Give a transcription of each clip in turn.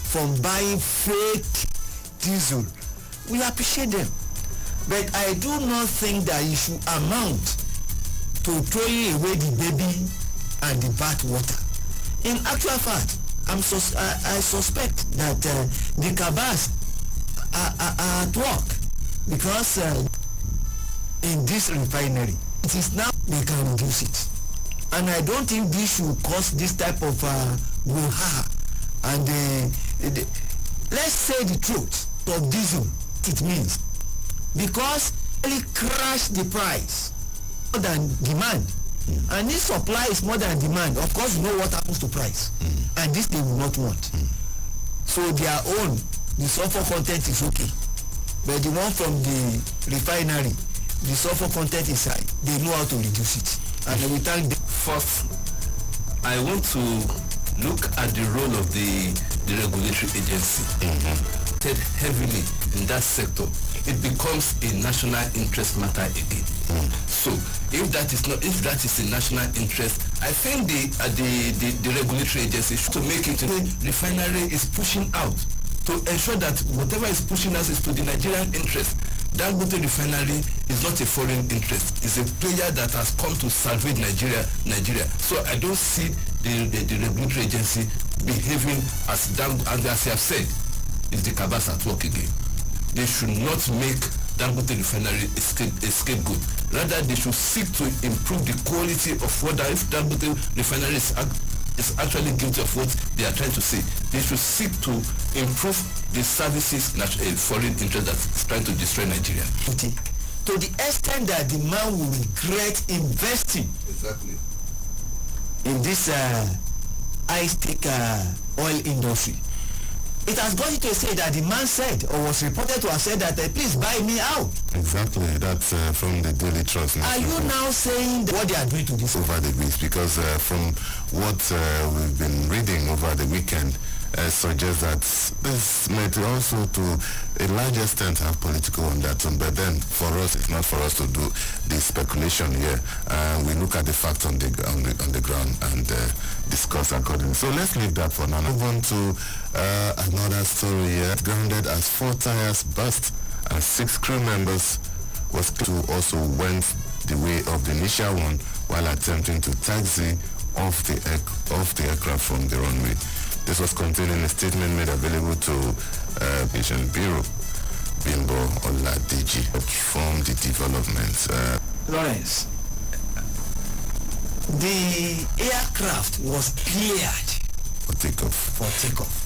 from buying fake diesel, we appreciate them. But I do not think that it should amount to throwing away the baby and the bath water. In actual fact, I suspect that the cabals are at work, because in this refinery, it is now they can reduce it. And I don't think this should cause this type of brouhaha. And let's say the truth of diesel, it means, because it crash the price more than demand. And if supply is more than demand, of course you know what happens to price. And this they will not want. So their own, the sulfur content is okay. But the one from the refinery, the sulfur content is high. They know how to reduce it. And we thank them. First, I want to look at the role of the regulatory agency. Heavily in that sector, it becomes a national interest matter again. So if that is a national interest, I think the regulatory agency should make it. The refinery is pushing out to ensure that whatever is pushing us is to the Nigerian interest. Dangote refinery is not a foreign interest. It's a player that has come to salvage Nigeria. So I don't see the regulatory agency behaving as as I have said, is the cabals at work again. They should not make Dangote refinery a scapegoat. Rather, they should seek to improve the quality of water. If Dangote refinery is actually guilty of what they are trying to say, they should seek to improve the services that a foreign interest that is trying to destroy Nigeria. To the extent that the man will regret investing in this high-stake oil industry. It has got to say that the man said, or was reported to have said that, please buy me out. Exactly, that's from the Daily Trust. Are you now saying what they are doing to this? Over the weeks, because from what we've been reading over the weekend, suggests that this might also to a large extent have political undertone, but then for us, it's not for us to do the speculation here. We look at the facts on the ground and discuss accordingly. So let's leave that for now. Move on to another story here. Grounded as 4 tires burst and 6 crew members was to also went the way of the initial one while attempting to taxi off the aircraft from the runway. This was contained in a statement made available to Patient Bureau. Bimbo Oladiji from the development. Lawrence, the aircraft was cleared For takeoff.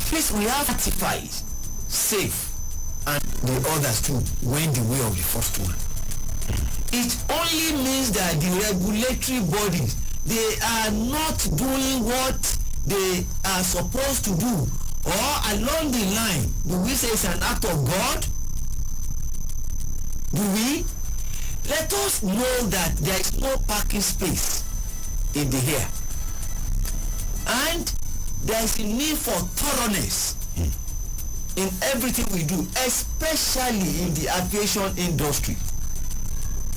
Please, we have certified safe, and the others too went the way of the first one. It only means that the regulatory bodies, they are not doing what they are supposed to do, or along the line, do we say it's an act of God? Do we? Let us know that there is no parking space in the air, and there is a need for thoroughness in everything we do, especially in the aviation industry.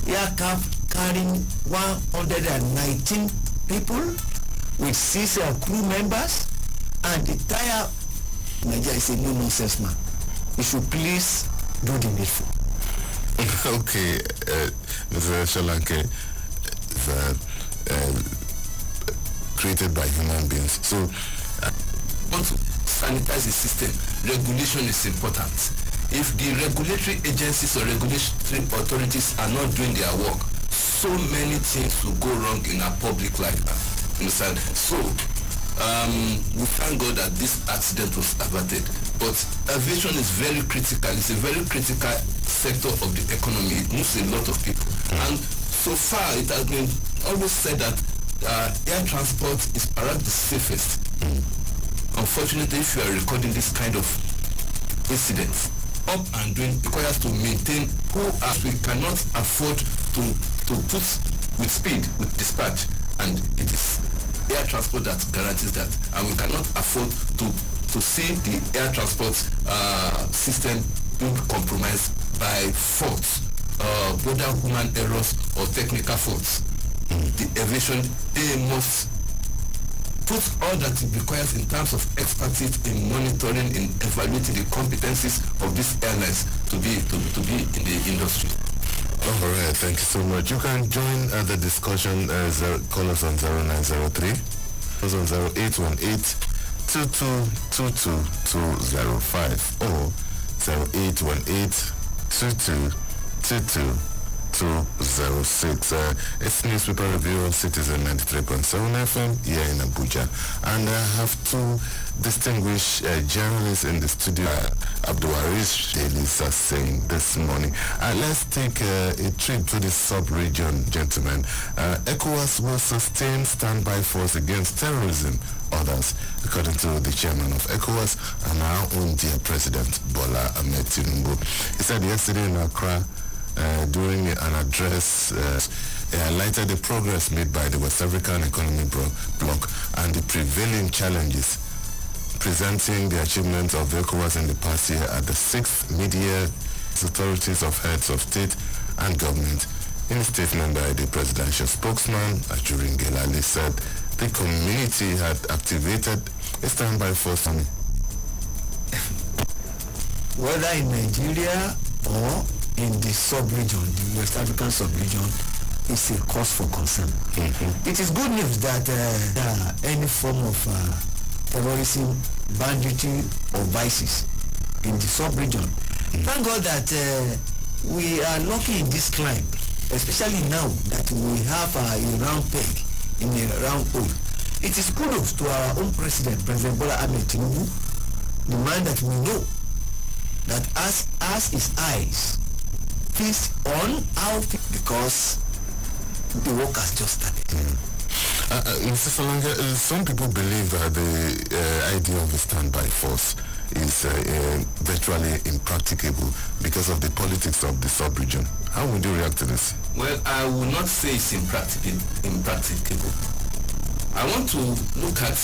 Aircraft carrying 119 people with 6 crew members, and the tire Nigeria is a no-nonsense man. You should please do the needful. Okay, Mr. Solanke, created by human beings. So, want to sanitize the system, regulation is important. If the regulatory agencies or regulatory authorities are not doing their work, so many things will go wrong in our public life. Understand? So, we thank God that this accident was averted. But aviation is very critical. It's a very critical sector of the economy. It moves a lot of people. And so far, it has been always said that air transport is perhaps the safest. Unfortunately, if you are recording this kind of incidents, up and doing requires to maintain who as we cannot afford to put with speed, with dispatch, and it is air transport that guarantees that, and we cannot afford to see the air transport system being compromised by faults, whether human errors or technical faults. The aviation, they must put all that it requires in terms of expertise in monitoring, in evaluating the competencies of these airlines to be in the industry. All right, thank you so much. You can join the discussion. Call us on 0903, call us on 0818 2222205 or 0818 206. It's newspaper review on Citizen 93.7 FM here in Abuja. And I have two distinguished journalists in the studio. Abdulwaris Shelisa saying this morning. Let's take a trip to the sub-region, gentlemen. ECOWAS will sustain standby force against terrorism. Others, according to the chairman of ECOWAS and our own dear President Bola Ahmed Tinubu. He said yesterday in Accra, during an address, he highlighted the progress made by the West African Economic Bloc and the prevailing challenges presenting the achievements of ECOWAS in the past year at the 6th mid-year authorities of heads of state and government. In a statement by the presidential spokesman, Ajurin Gelali, said the community had activated a standby force. Whether in Nigeria or in the sub-region, the West African sub-region, is a cause for concern. It is good news that any form of terrorism, banditry, or vices in the sub-region. Thank God that we are lucky in this climb, especially now that we have a round peg in a round hole. It is kudos to our own President Bola Ahmed Tinubu, the man that we know that as his eyes feast on how, because the work has just started. Mr. Salanga, some people believe that the idea of a standby force is virtually impracticable because of the politics of the sub-region. How would you react to this? Well, I will not say it's impracticable. I want to look at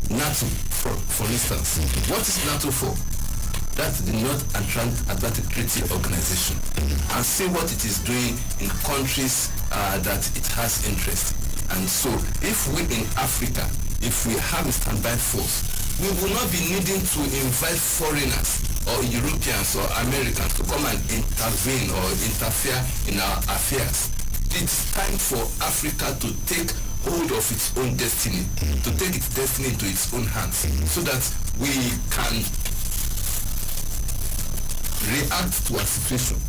NATO, for instance. What is NATO for? That's the North Atlantic Treaty Organization, and see what it is doing in countries that it has interest. And so, if we in Africa, if we have a standby force, we will not be needing to invite foreigners or Europeans or Americans to come and intervene or interfere in our affairs. It's time for Africa to take hold of its own destiny, to take its destiny into its own hands, so that we can react to a situation,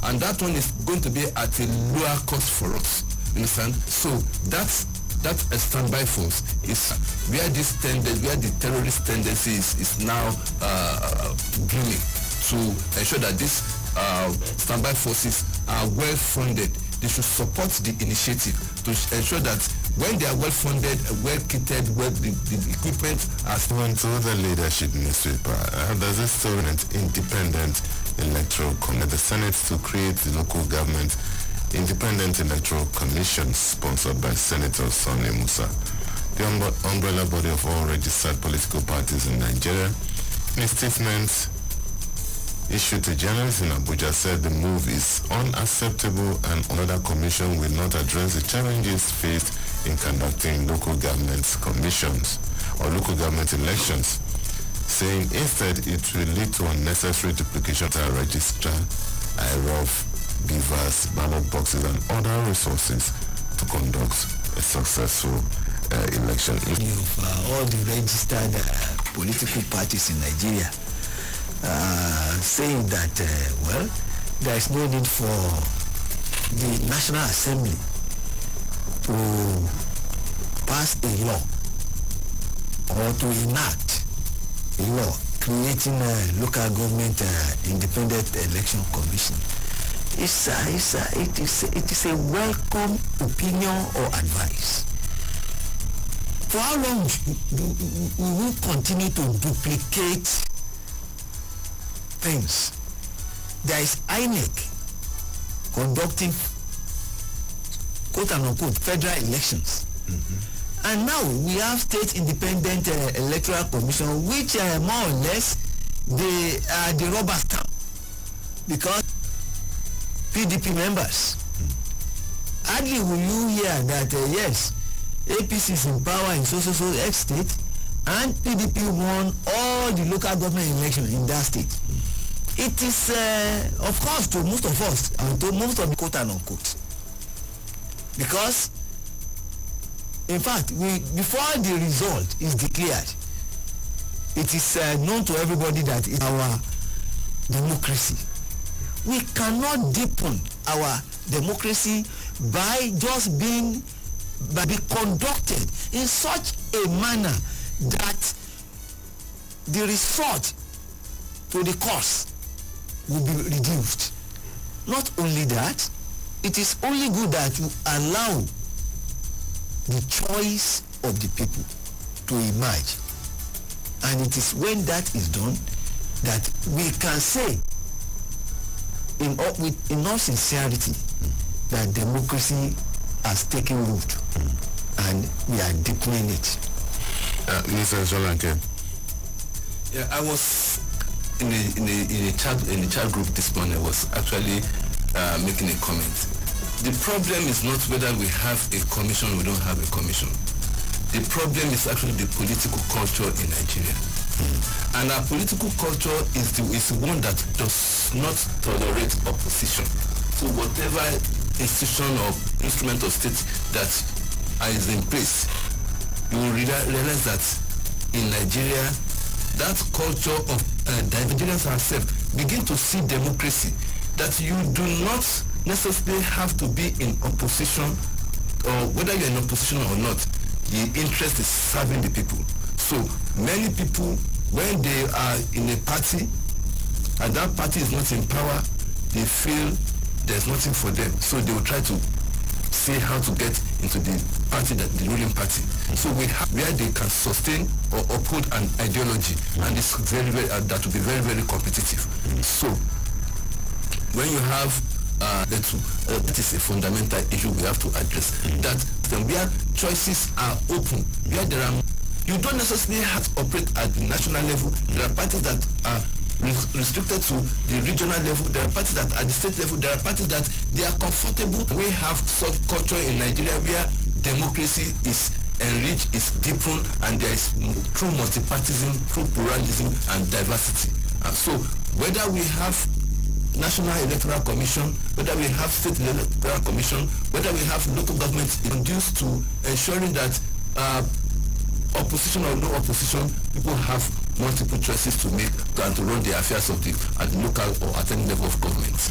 and that one is going to be at a lower cost for us. You understand? So that a standby force is where the terrorist tendency is now blooming, to ensure that these standby forces are well funded. They should support the initiative to ensure that when they are well funded, well kitted, the equipment as went to the leadership newspaper. There's a student independent electoral commission, the Senate to create the local government independent electoral commission sponsored by Senator Sonny Musa, the umbrella body of all registered political parties in Nigeria. In a statement issued to journalists in Abuja, said the move is unacceptable and another commission will not address the challenges faced in conducting local government commissions or local government elections, saying instead it will lead to unnecessary duplication of registrar, IROF, beavers, ballot boxes and other resources to conduct a successful election. All the registered political parties in Nigeria saying that, there is no need for the National Assembly to pass a law or to enact a law creating a local government independent election commission. It is a welcome opinion or advice. For how long we will continue to duplicate things? There is INEC conducting quote and unquote federal elections, and now we have state independent electoral commission, which more or less they are the rubber stamp, because PDP members hardly will you hear that yes, APC is in power in so X state, and PDP won all the local government elections in that state. It is, of course, to most of us, and to most of the quote and unquote, because, in fact, before the result is declared, it is known to everybody that it's our democracy. We cannot deepen our democracy by being conducted in such a manner that the resort to the cause will be reduced. Not only that, it is only good that you allow the choice of the people to emerge. And it is when that is done that we can say in all sincerity that democracy has taken root and we are deepening it. Mr. Solanke. Yeah, I was in the chat group this morning. I was actually making a comment. The problem is not whether we have a commission or we don't have a commission. The problem is actually the political culture in Nigeria. And our political culture is the one that does not tolerate opposition. So whatever institution or instrument of state that is in place, you will realize that in Nigeria, that culture of the Nigerians ourselves begin to see democracy, that you do not necessarily have to be in opposition, or whether you're in opposition or not, the interest is serving the people. So many people, when they are in a party and that party is not in power, they feel there's nothing for them. So they will try to see how to get into the party, that the ruling party. So we have where they can sustain or uphold an ideology, and it's very, very that will be very, very competitive. So when you have that is a fundamental issue we have to address. That where choices are open, where there are, you don't necessarily have to operate at the national level. There are parties that are restricted to the regional level. There are parties that at the state level. There are parties that they are comfortable. We have such culture in Nigeria where democracy is enriched, is deepened, and there is true multipartism, true pluralism, and diversity. And so whether we have National Electoral Commission, whether we have State Electoral Commission, whether we have local governments induced to ensuring that opposition or no opposition, people have multiple choices to make and to run the affairs of at the local or at any level of government.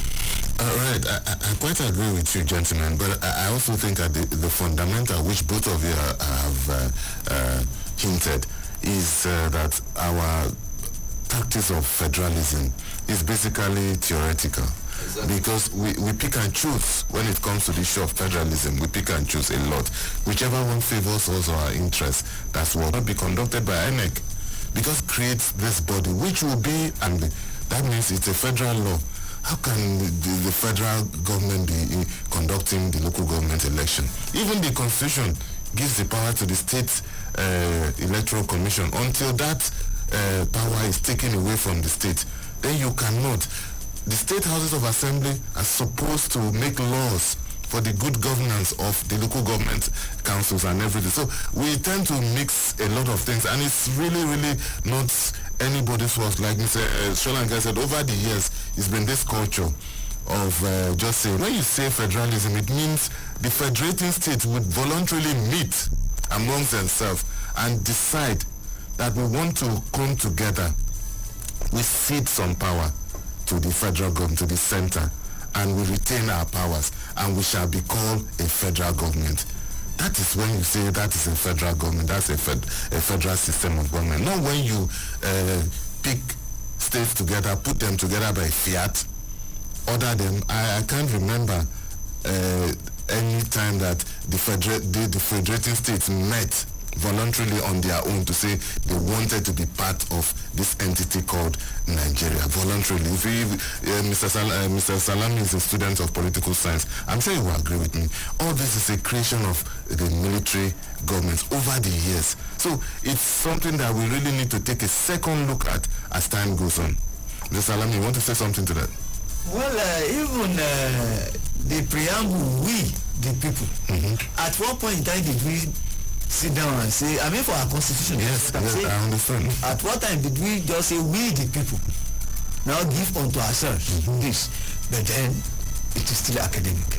Right, I quite agree with you, gentlemen, but I also think that the fundamental, which both of you have hinted, is that our practice of federalism is basically theoretical. Exactly. Because we pick and choose when it comes to the issue of federalism. We pick and choose a lot. Whichever one favors us or our interests, that's what will not be conducted by INEC. Because it creates this body, which will be, and that means it's a federal law. How can the federal government be conducting the local government election? Even the constitution gives the power to the state electoral commission. Until that power is taken away from the state, then you cannot. The state houses of assembly are supposed to make laws for the good governance of the local government councils and everything. So we tend to mix a lot of things, and it's really, really not anybody's fault. Like Mr. Solanke said, over the years, it's been this culture of just saying, when you say federalism, it means the federating states would voluntarily meet amongst themselves and decide that we want to come together. We cede some power to the federal government, to the center, and we retain our powers, and we shall be called a federal government. That is when you say that is a federal government, that's a federal system of government. Not when you pick states together, put them together by fiat, order them. I can't remember any time that the federating states met voluntarily on their own to say they wanted to be part of this entity called Nigeria, voluntarily. Mr. Salami is a student of political science. I'm sure you will agree with me. All this is a creation of the military governments over the years. So it's something that we really need to take a second look at as time goes on. Mr. Salami, you want to say something to that? Well, even the preamble, we, the people, at what point in time did we sit down and say, I mean for our constitution. Yes, say, I understand. At what time did we just say we the people now give unto ourselves this? But then it is still academic.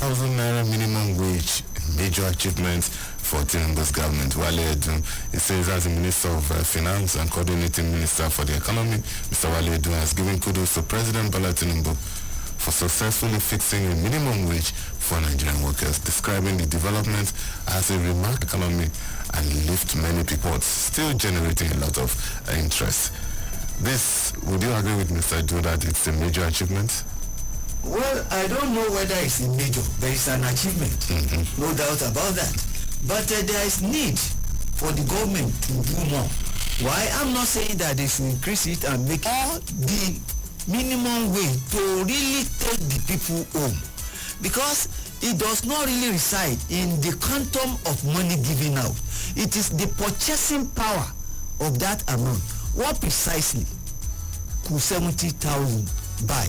1,000 naira minimum wage, major achievements for Tinubu's government. Wale Edun, it says as the Minister of Finance and Coordinating Minister for the Economy, Mr. Wale Edun has given kudos to President Bola Tinubu for successfully fixing a minimum wage for Nigerian workers, describing the development as a remarkable economy and lift many people, still generating a lot of interest. This, would you agree with Mr. Edu that it's a major achievement? Well, I don't know whether it's a major, but it's an achievement. No doubt about that. But there is need for the government to do more. Why? I'm not saying that they should increase it and make all the minimum wage to really take the people home. Because it does not really reside in the quantum of money given out. It is the purchasing power of that amount. What precisely could 70,000 buy?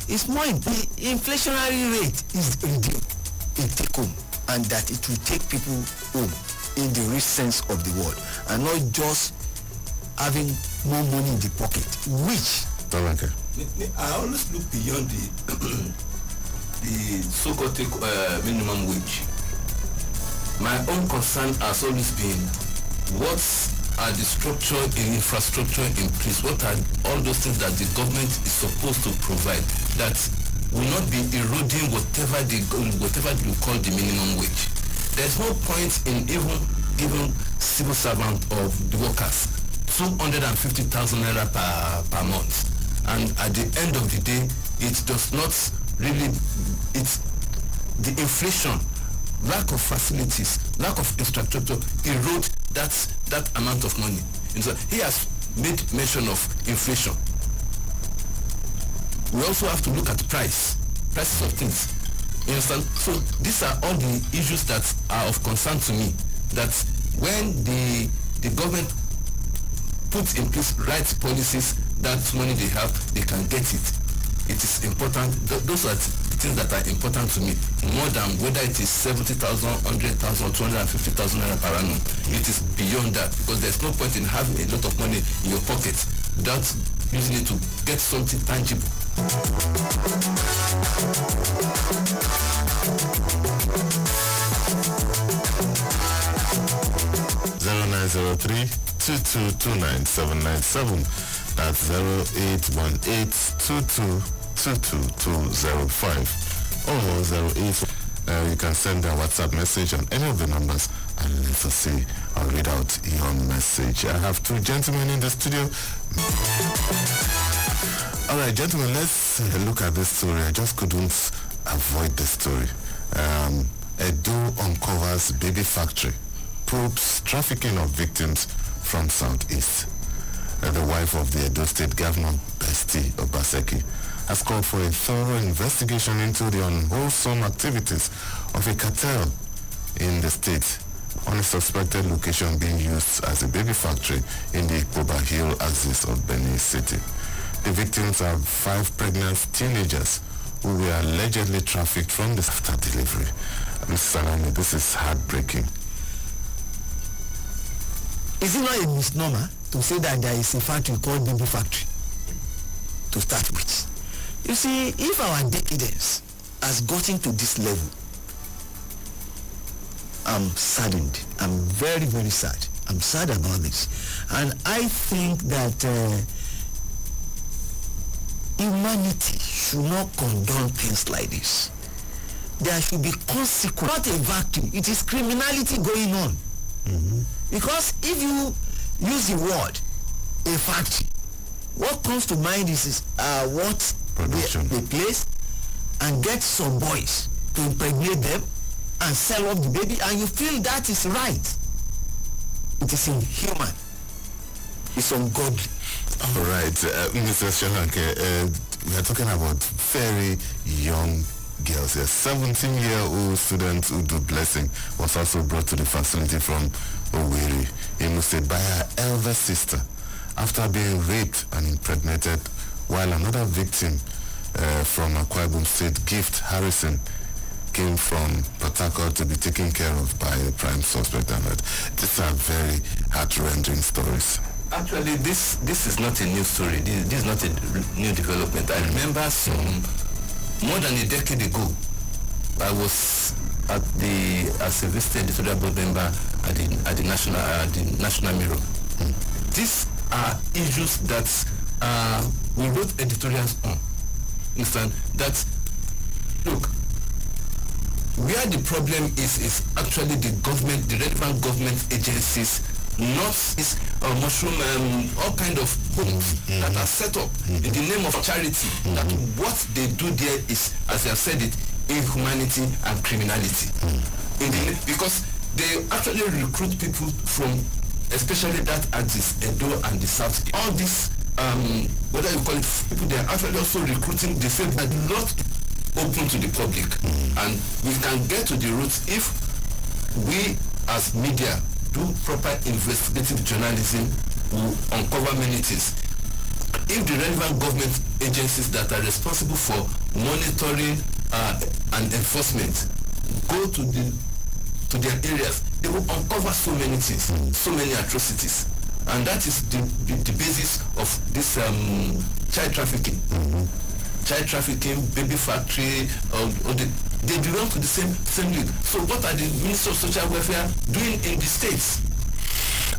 It's more the inflationary rate is reduced in take home, and that it will take people home in the real sense of the word, and not just having more money in the pocket, which Okay. I always look beyond the so-called minimum wage. My own concern has always been what are the structure in infrastructure in place? What are all those things that the government is supposed to provide that will not be eroding whatever you call the minimum wage? There's no point in even giving civil servant of the workers 250,000 naira per month, and at the end of the day, it does not really. It's the inflation, lack of facilities, lack of infrastructure erode that amount of money. And so he has made mention of inflation. We also have to look at prices of things. You understand? So these are all the issues that are of concern to me. That when the government puts in place right policies, that money they have, they can get it. It is important. Those are things that are important to me, more than whether it is 70,000, 100,000, 250,000 naira per annum. It is beyond that, because there's no point in having a lot of money in your pocket without using it to get something tangible. 0903-2229-797. That's 0818-2222-205 or 08. You can send a WhatsApp message on any of the numbers and let us see. I'll read out your message. I have two gentlemen in the studio. All right, gentlemen, let's look at this story. I just couldn't avoid the story. Edo uncovers baby factory, probes trafficking of victims from Southeast. The wife of the Edo State Governor, Besti Obaseki, has called for a thorough investigation into the unwholesome activities of a cartel in the state on a suspected location being used as a baby factory in the Ikoba Hill axis of Benin City. The victims are 5 pregnant teenagers who were allegedly trafficked from the after delivery. Mr. Salami, this is heartbreaking. Is it not a misnomer to say that there is a factory called baby factory to start with? You see, if our decadence has gotten to this level, I'm saddened. I'm very, very sad. I'm sad about this. And I think that humanity should not condone things like this. There should be consequence. Not a factory. It is criminality going on. Because if you use the word a factory, what comes to mind is what they place and get some boys to impregnate them and sell off the baby, and you feel that is right. It is inhuman. It's ungodly. All right, Mr. Shalanke, we are talking about very young girls. A 17-year-old student, Udu Blessing, was also brought to the facility from Owerri, Imo State, by her elder sister after being raped and impregnated, while another victim from Akwa Ibom State, Gift Harrison, came from Port Harcourt to be taken care of by a prime suspect, and that these are very heart-rending stories. Actually, this is not a new story. This is not a new development. I remember more than a decade ago, I was as a visiting editorial board member at the National Mirror. These are issues that we wrote editorials on. Understand that? Look, where the problem is actually the government, the relevant government agencies, not this mushroom, all kind of homes that are set up in the name of charity. That what they do there is, as I have said it, inhumanity and criminality. Because they actually recruit people from, especially that Addis, Edo, and the South. All these, whether you call it people, they are actually also recruiting the same, but not open to the public. And we can get to the roots if we as media do proper investigative journalism, will uncover many things. If the relevant government agencies that are responsible for monitoring and enforcement go to their areas, they will uncover so many things, so many atrocities. And that is the basis of this child trafficking. Child trafficking, baby factory, they belong to the same league. So what are the Ministry of Social Welfare doing in the states?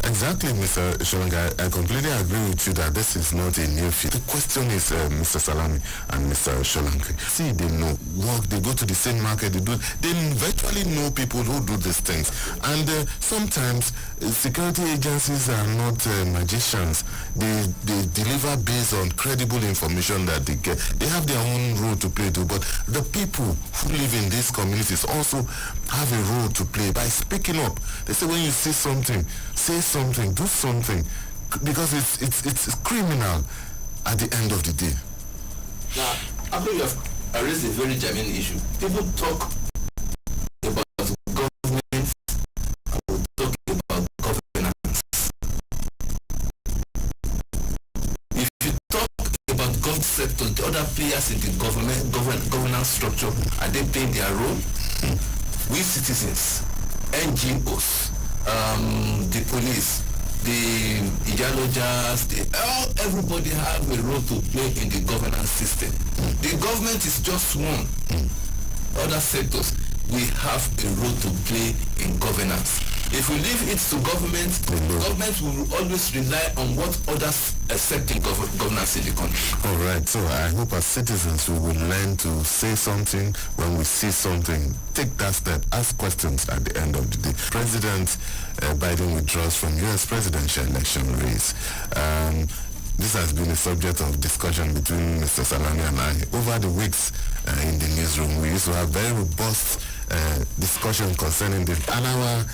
Exactly, Mr. Sholanga. I completely agree with you that this is not a new field. The question is, Mr. Salami and Mr. Sholanke, see, they know work, they go to the same market, they virtually know people who do these things. And sometimes security agencies are not magicians. They deliver based on credible information that they get. They have their own role to play too, but the people who live in these communities also have a role to play by speaking up. They say when you see something, say something, do something, because it's criminal at the end of the day. Now, after you have raised a very germane issue, people talk about government, talk about governance. If you talk about government sector, the other players in the governance structure, are they playing their role? We citizens, NGOs, the police, the Ijalojas, everybody have a role to play in the governance system. The government is just one. Other sectors, we have a role to play in governance. If we leave it to government, government will always rely on what others accept in governance in the country. All right, so I hope as citizens we will learn to say something when we see something. Take that step, ask questions at the end of the day. President Biden withdraws from U.S. presidential election race. This has been a subject of discussion between Mr. Salami and I over the weeks in the newsroom. We used to have very robust discussion concerning this, and our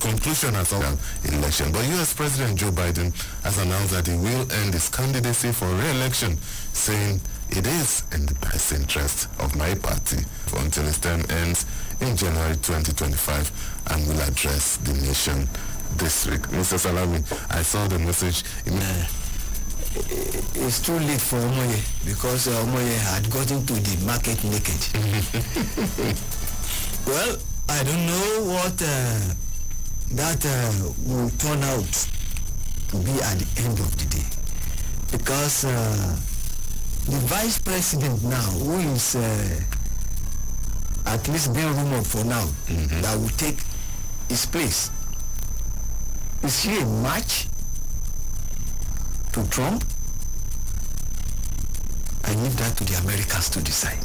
conclusion has all election. But U.S. President Joe Biden has announced that he will end his candidacy for re-election, saying it is in the best interest of my party until his term ends in January 2025, and will address the nation this week. Mr. Salami, I saw the message. It's too late for Omoye because Omoye had gotten to the market naked. Well, I don't know what that will turn out to be at the end of the day, because the vice president now, who is at least being rumored for now, that will take his place, is he a match to Trump? I leave that to the Americans to decide.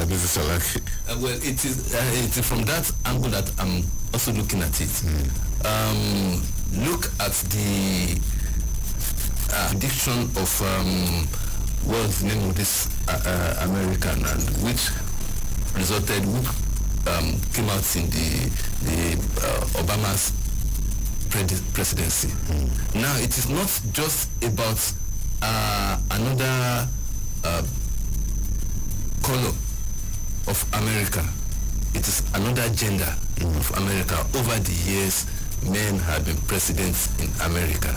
Mr. Salaki. Well, it is from that angle that I'm also looking at it. Look at the addiction of what's the name of this American, and which came out in the Obama's presidency. Now it is not just about another color of America. It is another gender of America. Over the years, men have been presidents in America.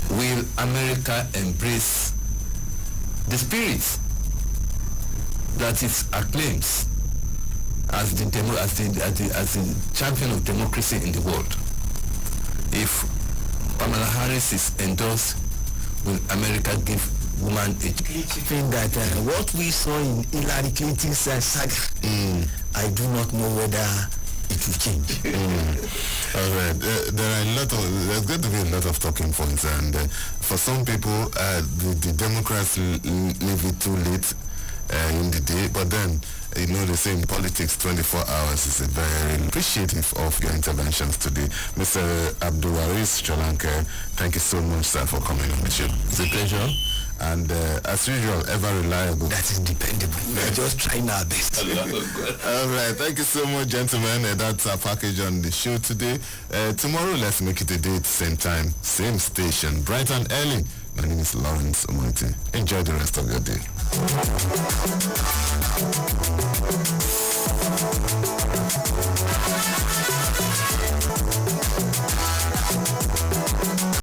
Will America embrace the spirit that it acclaims as the champion of democracy in the world, if Kamala Harris is endorsed, will America give woman a think that what we saw in Hillary Clinton's saga, I do not know whether it will change. All right. There's going to be a lot of talking points, and for some people, the Democrats leave it too late in the day, but then, you know, they say in politics 24 hours is a very appreciative of your interventions today. Mr. Abdulwaris Sholanke, thank you so much, sir, for coming on the show. It's a pleasure. And as usual, ever reliable. That is dependable. We are just trying our best. All right, thank you so much, gentlemen. That's our package on the show today. Tomorrow, let's make it a date, same time, same station, bright and early. My name is Lawrence Omoiti. Enjoy the rest of your day.